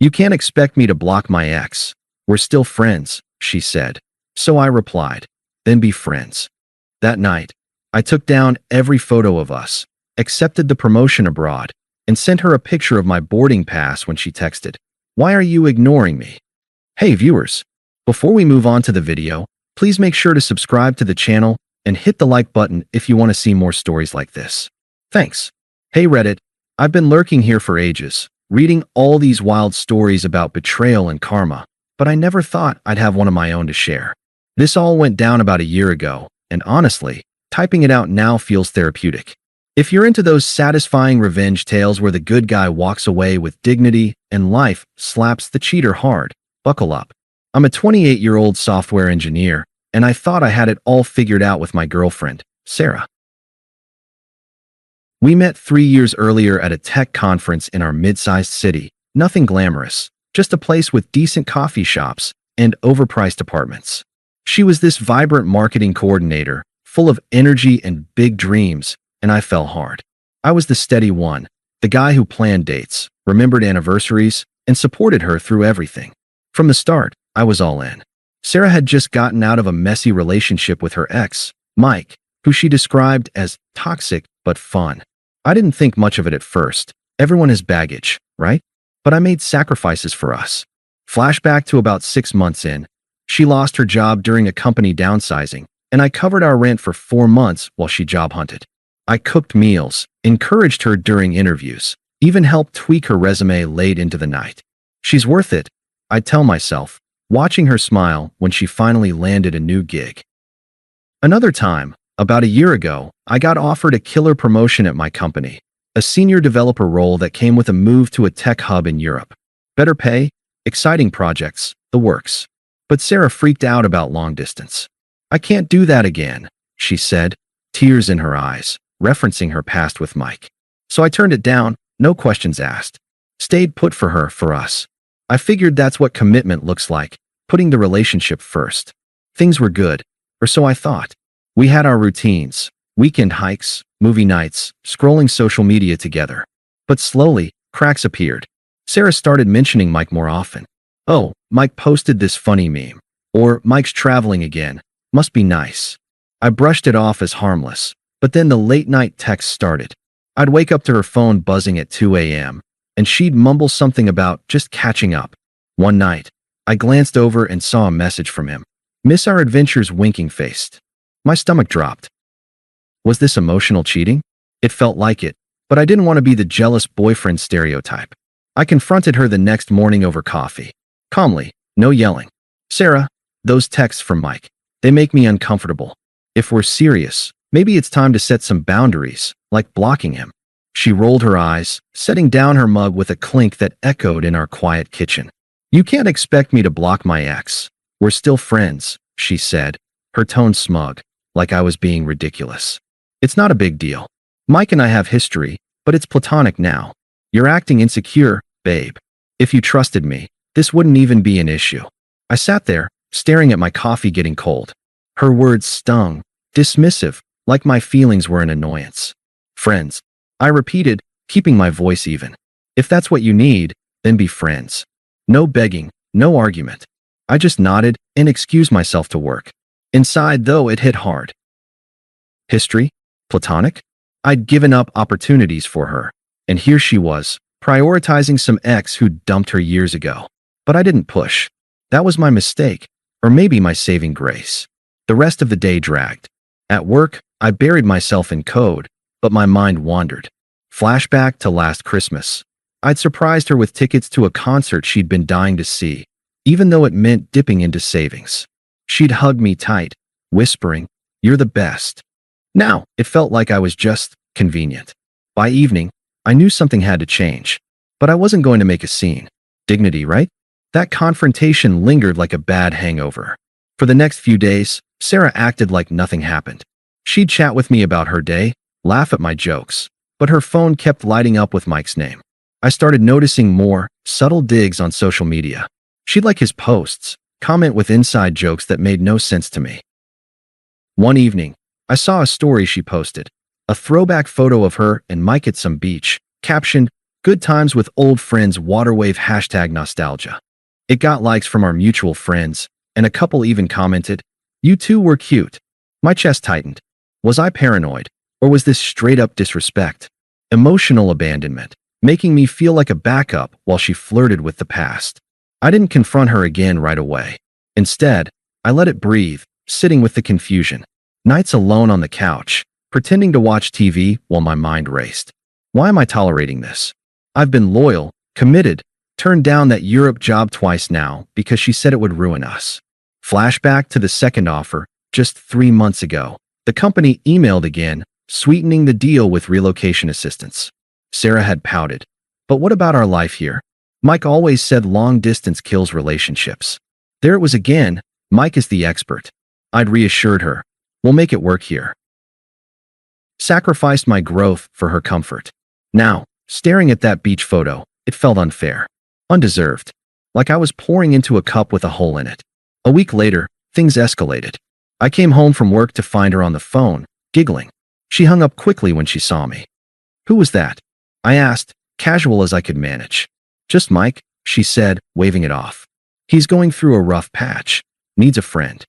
You can't expect me to block my ex. We're still friends, she said. So I replied, then be friends. That night, I took down every photo of us, accepted the promotion abroad, and sent her a picture of my boarding pass when she texted, "Why are you ignoring me?" Hey viewers, before we move on to the video, please make sure to subscribe to the channel and hit the like button if you want to see more stories like this. Thanks. Hey Reddit, I've been lurking here for ages, reading all these wild stories about betrayal and karma, but I never thought I'd have one of my own to share. This all went down about a year ago, and honestly, typing it out now feels therapeutic. If you're into those satisfying revenge tales where the good guy walks away with dignity and life slaps the cheater hard, buckle up. I'm a 28-year-old software engineer, and I thought I had it all figured out with my girlfriend, Sarah. We met 3 years earlier at a tech conference in our mid-sized city. Nothing glamorous, just a place with decent coffee shops and overpriced apartments. She was this vibrant marketing coordinator, full of energy and big dreams, and I fell hard. I was the steady one, the guy who planned dates, remembered anniversaries, and supported her through everything. From the start, I was all in. Sarah had just gotten out of a messy relationship with her ex, Mike, who she described as toxic but fun. I didn't think much of it at first. Everyone has baggage, right? But I made sacrifices for us. Flashback to about 6 months in. She lost her job during a company downsizing, and I covered our rent for 4 months while she job hunted. I cooked meals, encouraged her during interviews, even helped tweak her resume late into the night. She's worth it, I tell myself, watching her smile when she finally landed a new gig. Another time, about a year ago, I got offered a killer promotion at my company, a senior developer role that came with a move to a tech hub in Europe. Better pay, exciting projects, the works. But Sarah freaked out about long distance. "I can't do that again," she said, tears in her eyes, referencing her past with Mike. So I turned it down, no questions asked. Stayed put for her, for us. I figured that's what commitment looks like, putting the relationship first. Things were good, or so I thought. We had our routines, weekend hikes, movie nights, scrolling social media together. But slowly, cracks appeared. Sarah started mentioning Mike more often. "Oh, Mike posted this funny meme." Or, "Mike's traveling again. Must be nice." I brushed it off as harmless, but then the late-night texts started. I'd wake up to her phone buzzing at 2 a.m., and she'd mumble something about just catching up. One night, I glanced over and saw a message from him. "Miss our adventures," winking-faced. My stomach dropped. Was this emotional cheating? It felt like it, but I didn't want to be the jealous boyfriend stereotype. I confronted her the next morning over coffee. Calmly, no yelling. "Sarah, those texts from Mike, they make me uncomfortable. If we're serious, maybe it's time to set some boundaries, like blocking him." She rolled her eyes, setting down her mug with a clink that echoed in our quiet kitchen. "You can't expect me to block my ex. We're still friends," she said, her tone smug, like I was being ridiculous. "It's not a big deal. Mike and I have history, but it's platonic now. You're acting insecure, babe. If you trusted me, this wouldn't even be an issue." I sat there, staring at my coffee getting cold. Her words stung, dismissive, like my feelings were an annoyance. "Friends," I repeated, keeping my voice even. "If that's what you need, then be friends. No begging, no argument." I just nodded and excused myself to work. Inside, though, it hit hard. History? Platonic? I'd given up opportunities for her, and here she was, prioritizing some ex who'd dumped her years ago. But I didn't push. That was my mistake, or maybe my saving grace. The rest of the day dragged. At work, I buried myself in code, but my mind wandered. Flashback to last Christmas. I'd surprised her with tickets to a concert she'd been dying to see, even though it meant dipping into savings. She'd hug me tight, whispering, "You're the best." Now, it felt like I was just convenient. By evening, I knew something had to change, but I wasn't going to make a scene. Dignity, right? That confrontation lingered like a bad hangover. For the next few days, Sarah acted like nothing happened. She'd chat with me about her day, laugh at my jokes, but her phone kept lighting up with Mike's name. I started noticing more subtle digs on social media. She'd like his posts, comment with inside jokes that made no sense to me. One evening, I saw a story she posted, a throwback photo of her and Mike at some beach, captioned, Good times with old friends waterwave hashtag nostalgia. It got likes from our mutual friends, and a couple even commented, "You two were cute." My chest tightened. Was I paranoid, or was this straight up disrespect? Emotional abandonment, making me feel like a backup while she flirted with the past. I didn't confront her again right away. Instead, I let it breathe, sitting with the confusion. Nights alone on the couch, pretending to watch TV while my mind raced. Why am I tolerating this? I've been loyal, committed, turned down that Europe job twice now because she said it would ruin us. Flashback to the second offer, just 3 months ago. The company emailed again, sweetening the deal with relocation assistance. Sarah had pouted. But what about our life here? Mike always said long distance kills relationships. There it was again. Mike is the expert. I'd reassured her. We'll make it work here. Sacrificed my growth for her comfort. Now, staring at that beach photo, it felt unfair. Undeserved. Like I was pouring into a cup with a hole in it. A week later, things escalated. I came home from work to find her on the phone, giggling. She hung up quickly when she saw me. "Who was that?" I asked, casual as I could manage. "Just Mike," she said, waving it off. "He's going through a rough patch. Needs a friend."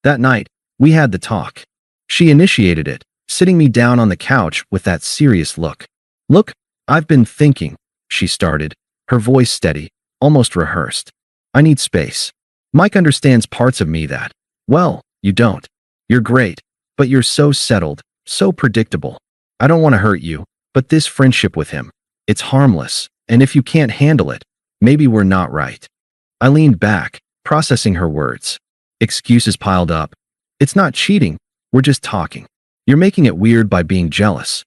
That night, we had the talk. She initiated it, sitting me down on the couch with that serious look. "Look, I've been thinking," she started, her voice steady, almost rehearsed. "I need space. Mike understands parts of me that, well, you don't. You're great, but you're so settled, so predictable. I don't want to hurt you, but this friendship with him, it's harmless, and if you can't handle it, maybe we're not right." I leaned back, processing her words. Excuses piled up. "It's not cheating, we're just talking. You're making it weird by being jealous."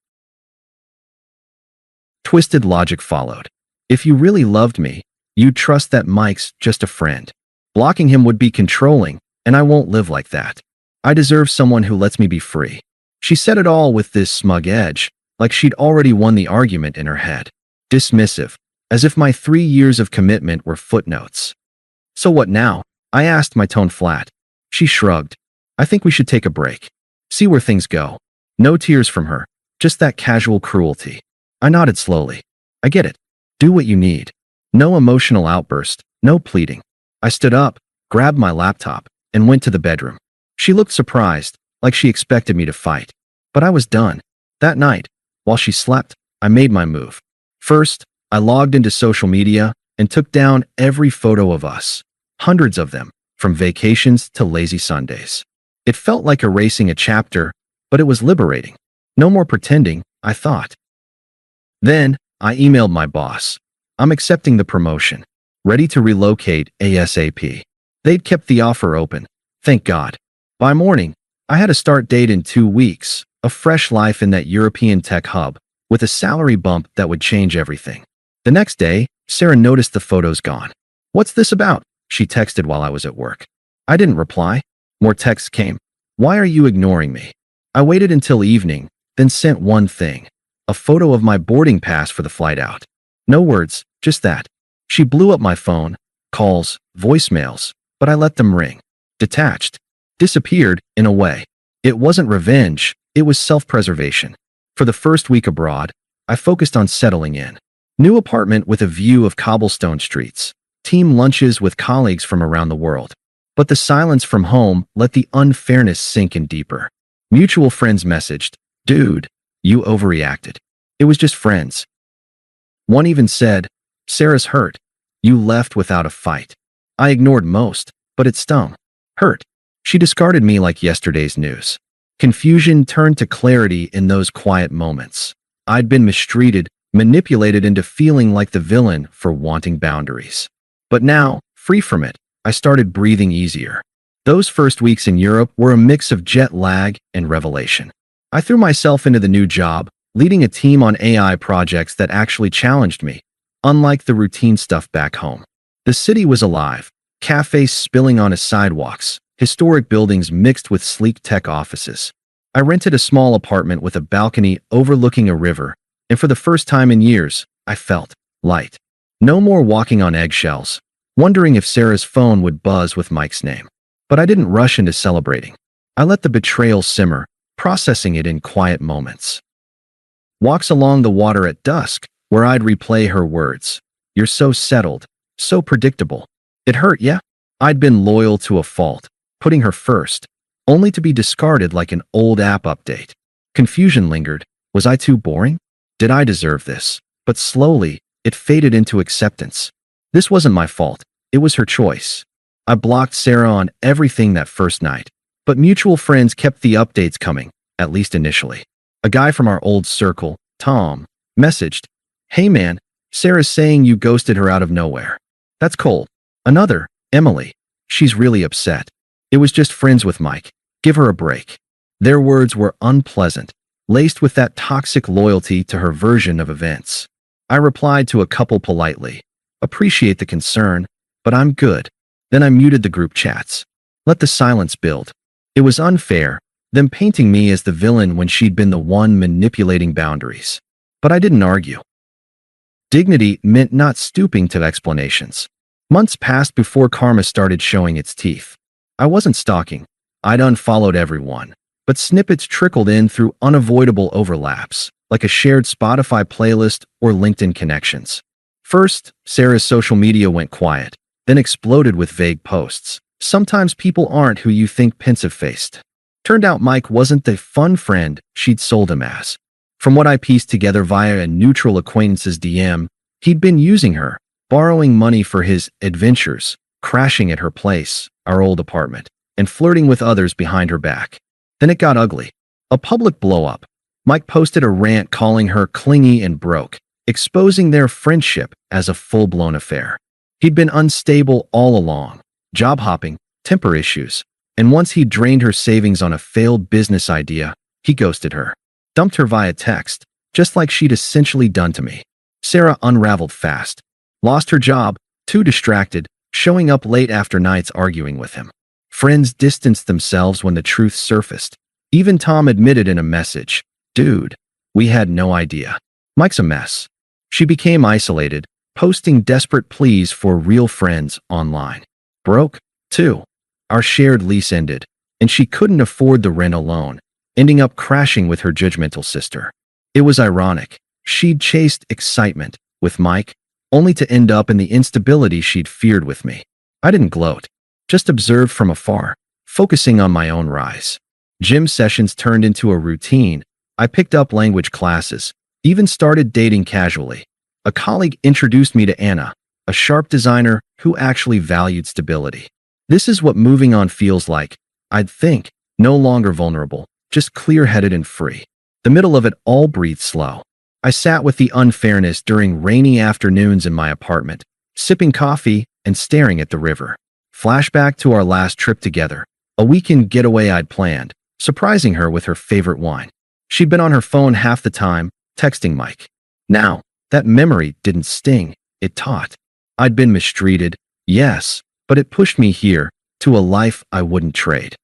Twisted logic followed. "If you really loved me, you'd trust that Mike's just a friend. Blocking him would be controlling, and I won't live like that. I deserve someone who lets me be free." She said it all with this smug edge, like she'd already won the argument in her head. Dismissive, as if my 3 years of commitment were footnotes. "So what now?" I asked, my tone flat. She shrugged. "I think we should take a break. See where things go." No tears from her, just that casual cruelty. I nodded slowly. "I get it. Do what you need." No emotional outburst, no pleading. I stood up, grabbed my laptop, and went to the bedroom. She looked surprised, like she expected me to fight. But I was done. That night, while she slept, I made my move. First, I logged into social media and took down every photo of us. Hundreds of them, from vacations to lazy Sundays. It felt like erasing a chapter, but it was liberating. No more pretending, I thought. Then, I emailed my boss. I'm accepting the promotion. Ready to relocate ASAP. They'd kept the offer open. Thank God. By morning, I had a start date in 2 weeks, a fresh life in that European tech hub, with a salary bump that would change everything. The next day, Sarah noticed the photos gone. "What's this about?" she texted while I was at work. I didn't reply. More texts came. "Why are you ignoring me?" I waited until evening, then sent one thing. A photo of my boarding pass for the flight out. No words, just that. She blew up my phone, calls, voicemails, but I let them ring. Detached. Disappeared, in a way. It wasn't revenge, it was self-preservation. For the first week abroad, I focused on settling in. New apartment with a view of cobblestone streets. Team lunches with colleagues from around the world. But the silence from home let the unfairness sink in deeper. Mutual friends messaged, "Dude, you overreacted. It was just friends." One even said, "Sarah's hurt. You left without a fight." I ignored most, but it stung. Hurt. She discarded me like yesterday's news. Confusion turned to clarity in those quiet moments. I'd been mistreated, manipulated into feeling like the villain for wanting boundaries. But now, free from it, I started breathing easier. Those first weeks in Europe were a mix of jet lag and revelation. I threw myself into the new job, leading a team on AI projects that actually challenged me, unlike the routine stuff back home. The city was alive, cafes spilling on its sidewalks, historic buildings mixed with sleek tech offices. I rented a small apartment with a balcony overlooking a river, and for the first time in years, I felt light. No more walking on eggshells, wondering if Sarah's phone would buzz with Mike's name. But I didn't rush into celebrating. I let the betrayal simmer, processing it in quiet moments. Walks along the water at dusk, where I'd replay her words. You're so settled, so predictable. It hurt, yeah? I'd been loyal to a fault, putting her first, only to be discarded like an old app update. Confusion lingered. Was I too boring? Did I deserve this? But slowly, it faded into acceptance. This wasn't my fault. It was her choice. I blocked Sarah on everything that first night, but mutual friends kept the updates coming, at least initially. A guy from our old circle, Tom, messaged, "Hey man, Sarah's saying you ghosted her out of nowhere. That's cold." Another, Emily, "She's really upset. It was just friends with Mike. Give her a break." Their words were unpleasant, laced with that toxic loyalty to her version of events. I replied to a couple politely, "Appreciate the concern, but I'm good." Then I muted the group chats. Let the silence build. It was unfair, them painting me as the villain when she'd been the one manipulating boundaries. But I didn't argue. Dignity meant not stooping to explanations. Months passed before karma started showing its teeth. I wasn't stalking. I'd unfollowed everyone. But snippets trickled in through unavoidable overlaps, like a shared Spotify playlist or LinkedIn connections. First, Sarah's social media went quiet, then exploded with vague posts. Sometimes people aren't who you think pensive-faced. Turned out Mike wasn't the fun friend she'd sold him as. From what I pieced together via a neutral acquaintance's DM, he'd been using her, borrowing money for his adventures, crashing at her place, our old apartment, and flirting with others behind her back. Then it got ugly. A public blow-up. Mike posted a rant calling her clingy and broke, exposing their friendship as a full-blown affair. He'd been unstable all along, job hopping, temper issues, and once he drained her savings on a failed business idea, he ghosted her. Dumped her via text, just like she'd essentially done to me. Sarah unraveled fast. Lost her job, too distracted, showing up late after nights arguing with him. Friends distanced themselves when the truth surfaced. Even Tom admitted in a message, "Dude, we had no idea. Mike's a mess." She became isolated, posting desperate pleas for real friends online. Broke, too. Our shared lease ended, and she couldn't afford the rent alone, ending up crashing with her judgmental sister. It was ironic. She'd chased excitement with Mike, only to end up in the instability she'd feared with me. I didn't gloat, just observed from afar, focusing on my own rise. Gym sessions turned into a routine. I picked up language classes, even started dating casually. A colleague introduced me to Anna, a sharp designer who actually valued stability. This is what moving on feels like, I'd think, no longer vulnerable, just clear-headed and free. The middle of it all breathed slow. I sat with the unfairness during rainy afternoons in my apartment, sipping coffee and staring at the river. Flashback to our last trip together, a weekend getaway I'd planned, surprising her with her favorite wine. She'd been on her phone half the time, texting Mike. Now, that memory didn't sting, it taught. I'd been mistreated, yes, but it pushed me here, to a life I wouldn't trade.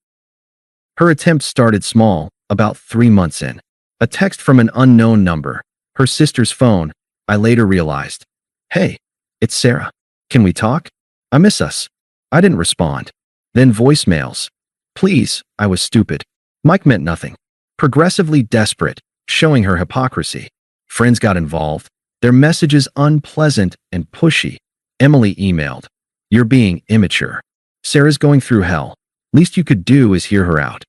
Her attempt started small, about 3 months in. A text from an unknown number, her sister's phone. I later realized, "Hey, it's Sarah. Can we talk? I miss us." I didn't respond. Then voicemails. "Please," I was stupid. Mike meant nothing. Progressively desperate, showing her hypocrisy. Friends got involved, their messages unpleasant and pushy. Emily emailed, "You're being immature. Sarah's going through hell. Least you could do is hear her out."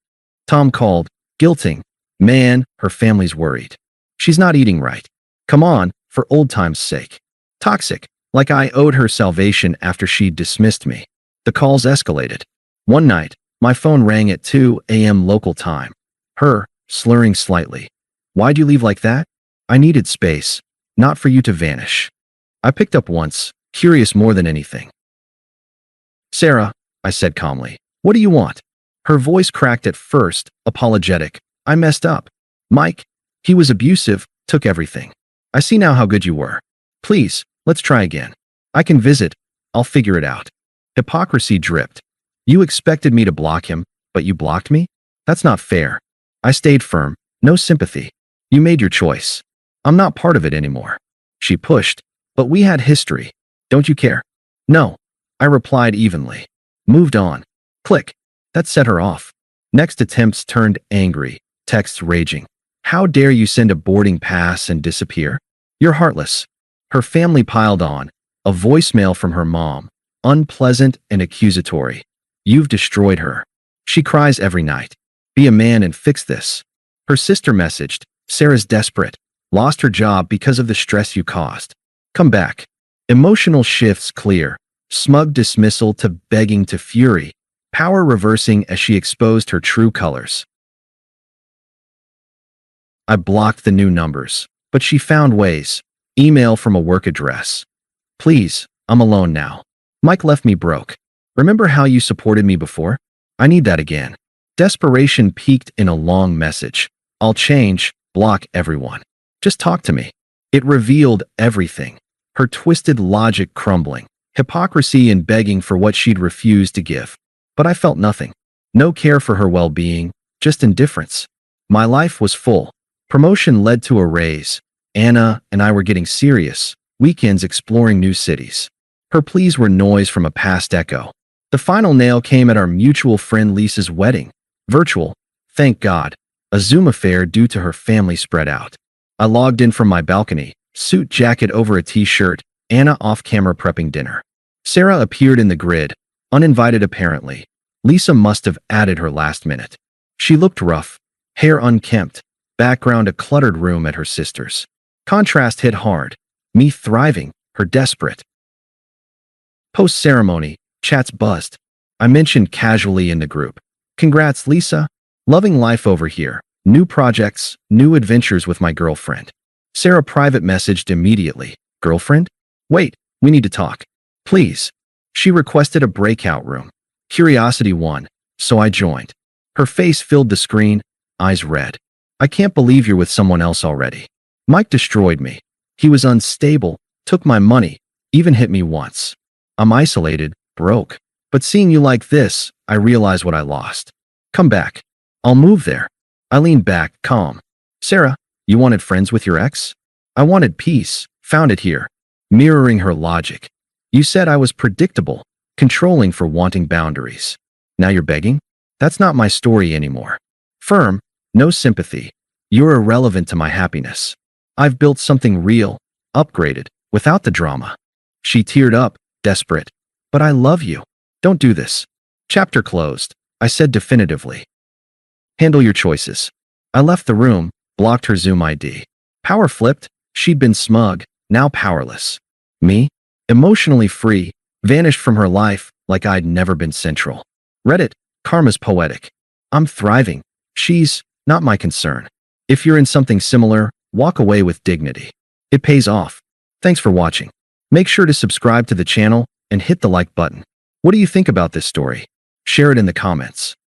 Tom called, guilting, "Man, her family's worried. She's not eating right. Come on, for old time's sake." Toxic, like I owed her salvation after she'd dismissed me. The calls escalated. One night, my phone rang at 2 a.m. local time. Her, slurring slightly. "Why'd you leave like that?" "I needed space, not for you to vanish." I picked up once, curious more than anything. "Sarah," I said calmly, "what do you want?" Her voice cracked at first, apologetic. "I messed up. Mike, he was abusive, took everything. I see now how good you were. Please, let's try again. I can visit. I'll figure it out." Hypocrisy dripped. "You expected me to block him, but you blocked me? That's not fair." I stayed firm. "No sympathy. You made your choice. I'm not part of it anymore." She pushed, "But we had history. Don't you care?" "No," I replied evenly. Moved on. Click. That set her off. Next attempts turned angry, texts raging. "How dare you send a boarding pass and disappear? You're heartless. Her family piled on. A voicemail from her mom. Unpleasant and accusatory. You've destroyed her. She cries every night. Be a man and fix this. Her sister messaged. Sarah's desperate. Lost her job because of the stress you caused. Come back. Emotional shifts clear. Smug dismissal to begging to fury. Power reversing as she exposed her true colors. I blocked the new numbers, but she found ways. Email from a work address. Please, I'm alone now. Mike left me broke. Remember how you supported me before? I need that again. Desperation peaked in a long message. I'll change, block everyone. Just talk to me. It revealed everything. Her twisted logic crumbling. Hypocrisy in begging for what she'd refused to give. But I felt nothing. No care for her well-being, just indifference. My life was full. Promotion led to a raise. Anna and I were getting serious. Weekends exploring new cities. Her pleas were noise from a past echo. The final nail came at our mutual friend Lisa's wedding. Virtual, thank God. A Zoom affair due to her family spread out. I logged in from my balcony, suit jacket over a t-shirt, Anna off-camera prepping dinner. Sarah appeared in the grid, uninvited apparently. Lisa must have added her last minute. She looked rough, hair unkempt, background a cluttered room at her sister's. Contrast hit hard. Me thriving, her desperate. Post-ceremony, chats buzzed. I mentioned casually in the group. Congrats, Lisa. Loving life over here. New projects, new adventures with my girlfriend. Sarah private messaged immediately. Girlfriend? Wait, we need to talk. Please. She requested a breakout room. Curiosity won, so I joined. Her face filled the screen, eyes red. I can't believe you're with someone else already. Mike destroyed me. He was unstable, took my money, even hit me once. I'm isolated, broke. But seeing you like this, I realize what I lost. Come back. I'll move there. I leaned back, calm. Sarah, you wanted friends with your ex? I wanted peace, found it here. Mirroring her logic. You said I was predictable, controlling for wanting boundaries. Now you're begging? That's not my story anymore. Firm, no sympathy. You're irrelevant to my happiness. I've built something real, upgraded, without the drama. She teared up, desperate. But I love you. Don't do this. Chapter closed, I said definitively. Handle your choices. I left the room, blocked her Zoom ID. Power flipped, she'd been smug, now powerless. Me? Emotionally free, vanished from her life like I'd never been central. Reddit, karma's poetic. I'm thriving. She's not my concern. If you're in something similar, walk away with dignity. It pays off. Thanks for watching. Make sure to subscribe to the channel and hit the like button. What do you think about this story? Share it in the comments.